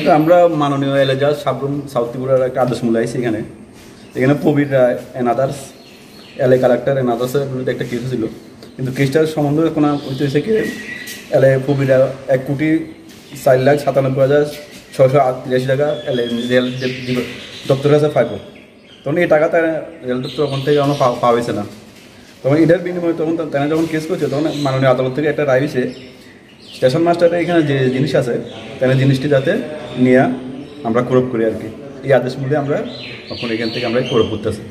তো আমরা মাননীয় এলাজা সাবরুম সাউথ ত্রিপুরার একটা আদেশ মূল্য আইসি এখানে Prabir Roy and others LA collector and আদার্সের বিরুদ্ধে একটা কেস ছিল, কিন্তু কেসটার সম্বন্ধে কোনো হইতেছে কি এলএ প্রবীর 1,04,97,683 টাকা এলএ রেল দপ্তরের কাছে পাইব। তখন এই টাকা তারা রেল দপ্তর ওখান থেকে আমরা পাওয়া হয়েছে না। তখন এটার বিনিময়ে তখন তারা যখন কেস করছে তখন মাননীয় আদালত থেকে একটা রায় হয়েছে স্টেশন মাস্টারের এখানে যে জিনিস আছে তাহলে জিনিসটি যাতে নিয়ে আমরা কোরপ করি আর কি। এই আদেশ মূল্যে আমরা তখন এখান থেকে আমরা কোরপ করতেছি।